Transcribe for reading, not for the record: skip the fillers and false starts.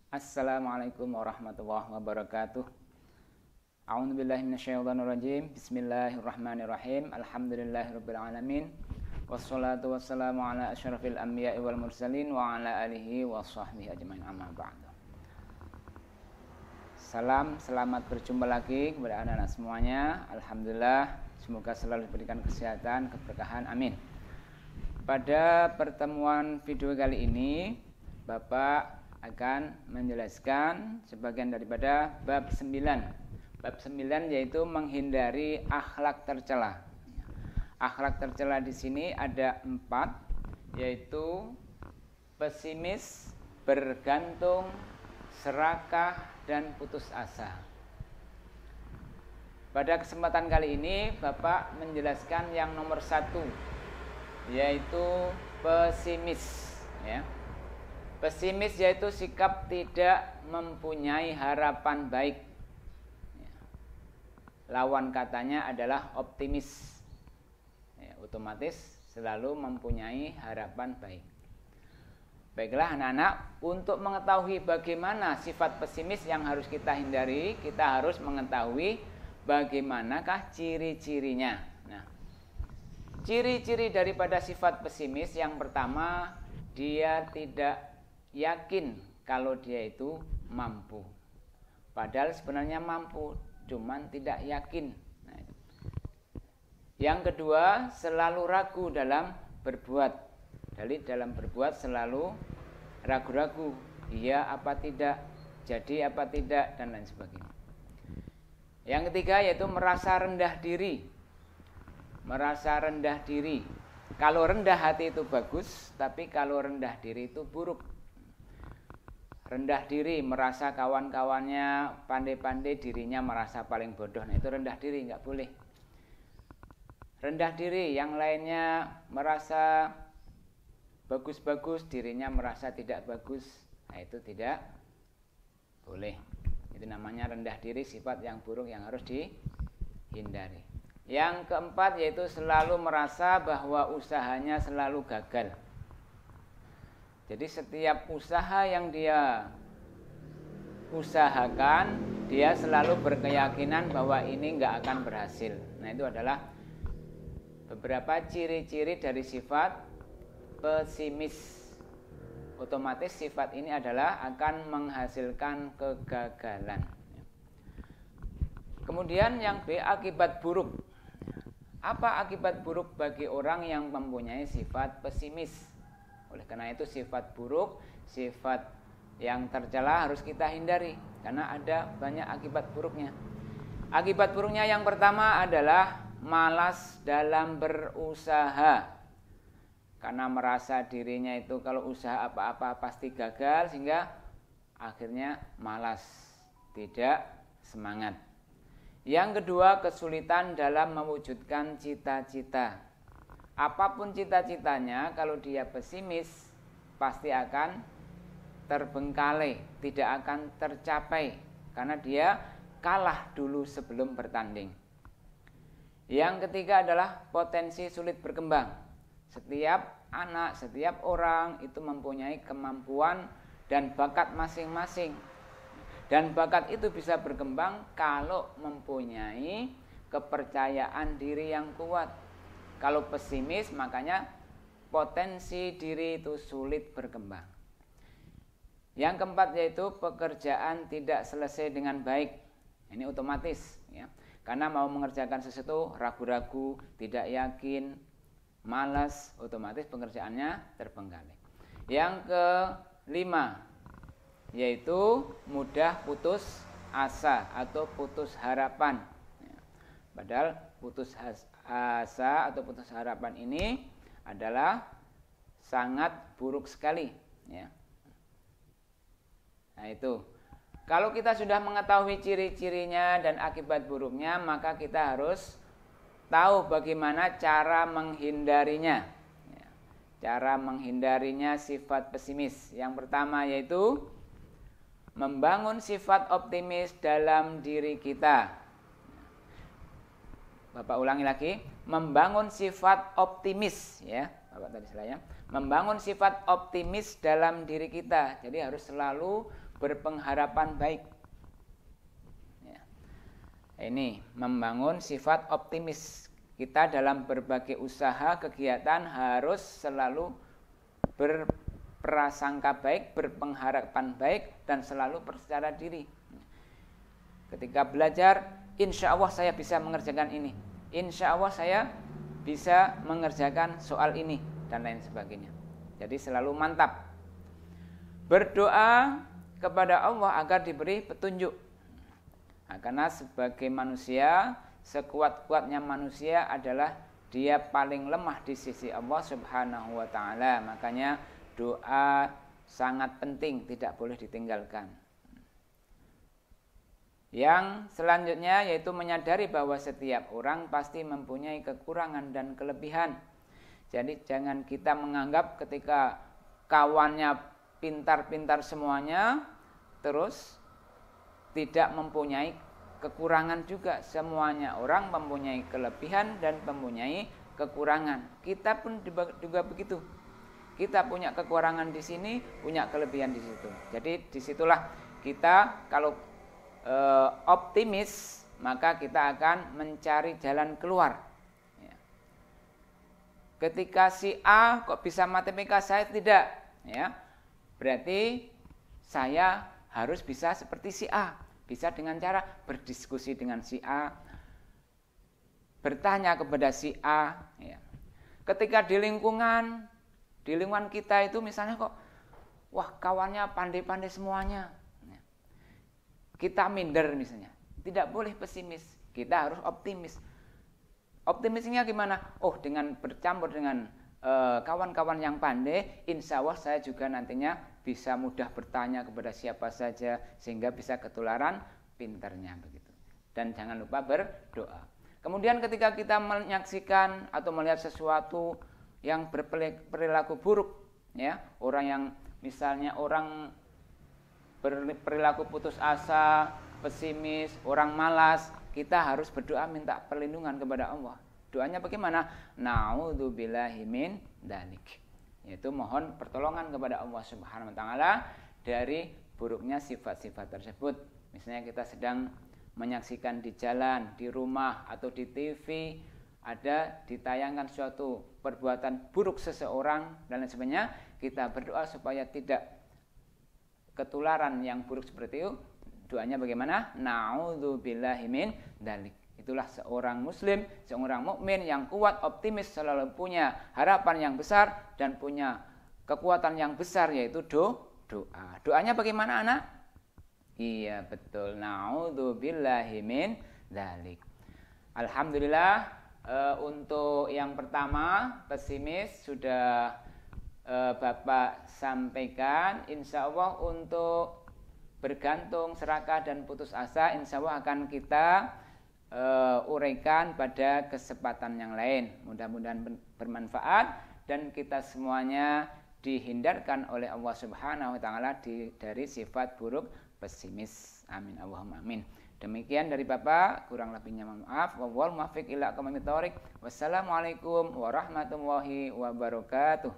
Assalamualaikum warahmatullahi wabarakatuh. A'udzubillahi minasyaitonirrajim. Bismillahirrahmanirrahim. Alhamdulillahirabbil alamin. Wassalatu wassalamu ala asyrafil anbiya'i wal mursalin wa ala alihi washabbihi ajmain, amma ba'du. Salam, selamat berjumpa lagi kepada anak-anak semuanya. Alhamdulillah, semoga selalu diberikan kesehatan, keberkahan, amin. Pada pertemuan video kali ini, Bapak akan menjelaskan sebagian daripada bab 9. Bab 9 yaitu menghindari akhlak tercela. Akhlak tercela di sini ada 4, yaitu pesimis, bergantung, serakah, dan putus asa. Pada kesempatan kali ini Bapak menjelaskan yang nomor 1, yaitu pesimis, ya. Pesimis yaitu sikap tidak mempunyai harapan baik. Lawan katanya adalah optimis. Otomatis selalu mempunyai harapan baik. Baiklah anak-anak, untuk mengetahui bagaimana sifat pesimis yang harus kita hindari, kita harus mengetahui bagaimanakah ciri-cirinya. Nah, ciri-ciri daripada sifat pesimis yang pertama, dia tidak yakin kalau dia itu mampu. Padahal sebenarnya mampu, cuman tidak yakin. Nah, yang kedua, selalu ragu dalam berbuat. Jadi dalam berbuat selalu ragu-ragu, iya apa tidak, jadi apa tidak, dan lain sebagainya. Yang ketiga yaitu merasa rendah diri. Merasa rendah diri. Kalau rendah hati itu bagus, tapi kalau rendah diri itu buruk. Rendah diri, merasa kawan-kawannya pandai-pandai, dirinya merasa paling bodoh. Nah, itu rendah diri, nggak boleh. Rendah diri, yang lainnya merasa bagus-bagus, dirinya merasa tidak bagus. Nah, itu tidak boleh. Itu namanya rendah diri, sifat yang buruk yang harus dihindari. Yang keempat yaitu selalu merasa bahwa usahanya selalu gagal. Jadi setiap usaha yang dia usahakan, dia selalu berkeyakinan bahwa ini nggak akan berhasil. Nah, itu adalah beberapa ciri-ciri dari sifat pesimis. Otomatis sifat ini adalah akan menghasilkan kegagalan. Kemudian yang B, akibat buruk. Apa akibat buruk bagi orang yang mempunyai sifat pesimis? Oleh karena itu sifat buruk, sifat yang tercela harus kita hindari karena ada banyak akibat buruknya. Akibat buruknya yang pertama adalah malas dalam berusaha. Karena merasa dirinya itu kalau usaha apa-apa pasti gagal, sehingga akhirnya malas, tidak semangat. Yang kedua, kesulitan dalam mewujudkan cita-cita. Apapun cita-citanya, kalau dia pesimis, pasti akan terbengkalai, tidak akan tercapai, karena dia kalah dulu sebelum bertanding. Yang ketiga adalah potensi sulit berkembang. Setiap anak, setiap orang itu mempunyai kemampuan dan bakat masing-masing. Dan bakat itu bisa berkembang kalau mempunyai kepercayaan diri yang kuat. Kalau pesimis, makanya potensi diri itu sulit berkembang. Yang keempat yaitu pekerjaan tidak selesai dengan baik. Ini otomatis, ya. Karena mau mengerjakan sesuatu ragu-ragu, tidak yakin, malas, otomatis pekerjaannya terbengkalai. Yang kelima yaitu mudah putus asa atau putus harapan. Padahal putus asa atau putus harapan ini adalah sangat buruk sekali, ya. Nah, itu. Kalau kita sudah mengetahui ciri-cirinya dan akibat buruknya, maka kita harus tahu bagaimana cara menghindarinya. Cara menghindarinya sifat pesimis. Yang pertama yaitu membangun sifat optimis dalam diri kita. Bapak ulangi lagi, membangun sifat optimis, ya. Bapak tadi saya membangun sifat optimis dalam diri kita. Jadi harus selalu berpengharapan baik. Ya. Ini membangun sifat optimis. Kita dalam berbagai usaha kegiatan harus selalu berprasangka baik, berpengharapan baik, dan selalu percaya diri. Ketika belajar, insya Allah saya bisa mengerjakan ini, insya Allah saya bisa mengerjakan soal ini, dan lain sebagainya. Jadi selalu mantap. Berdoa kepada Allah agar diberi petunjuk. Nah, karena sebagai manusia, sekuat-kuatnya manusia adalah dia paling lemah di sisi Allah Subhanahu wa ta'ala. Makanya doa sangat penting, tidak boleh ditinggalkan. Yang selanjutnya yaitu menyadari bahwa setiap orang pasti mempunyai kekurangan dan kelebihan. Jadi jangan kita menganggap ketika kawannya pintar-pintar semuanya, terus tidak mempunyai kekurangan juga. Semuanya orang mempunyai kelebihan dan mempunyai kekurangan. Kita pun juga begitu. Kita punya kekurangan di sini, punya kelebihan di situ. Jadi disitulah kita kalau optimis, maka kita akan mencari jalan keluar. Ya. Ketika si A kok bisa matematika, saya tidak, ya, berarti saya harus bisa seperti si A. Bisa dengan cara berdiskusi dengan si A, bertanya kepada si A. Ya. Ketika di lingkungan kita itu misalnya kok, wah kawannya pandai-pandai semuanya, kita minder misalnya. Tidak boleh pesimis, kita harus optimis. Optimisnya gimana? Oh, dengan bercampur dengan kawan-kawan yang pandai, insya Allah saya juga nantinya bisa mudah bertanya kepada siapa saja, sehingga bisa ketularan pinternya begitu. Dan jangan lupa berdoa. Kemudian ketika kita menyaksikan atau melihat sesuatu yang berperilaku buruk, ya, orang yang misalnya orang berperilaku putus asa, pesimis, orang malas, kita harus berdoa minta perlindungan kepada Allah. Doanya bagaimana? Na'udzubillahi min dzalik. Yaitu mohon pertolongan kepada Allah Subhanahu wa taala dari buruknya sifat-sifat tersebut. Misalnya kita sedang menyaksikan di jalan, di rumah atau di TV ada ditayangkan suatu perbuatan buruk seseorang dan lain sebagainya, kita berdoa supaya tidak ketularan yang buruk seperti itu. Doanya bagaimana? Na'udzubillahi min dzalik. Itulah seorang muslim, seorang mukmin yang kuat, optimis, selalu punya harapan yang besar dan punya kekuatan yang besar, yaitu doa. Doanya bagaimana, anak? Iya, betul. Na'udzubillahi min dzalik. Alhamdulillah, untuk yang pertama, pesimis sudah Bapak sampaikan. Insya Allah untuk bergantung, serakah, dan putus asa, insya Allah akan kita uraikan pada kesempatan yang lain. Mudah-mudahan bermanfaat dan kita semuanya dihindarkan oleh Allah Subhanahu wa taala dari sifat buruk pesimis. Amin Allahumma amin. Demikian dari Bapak, kurang lebihnya mohon maaf. Wallahul muwaffiq ila aqwamit thoriq. Wassalamualaikum warahmatullahi wabarakatuh.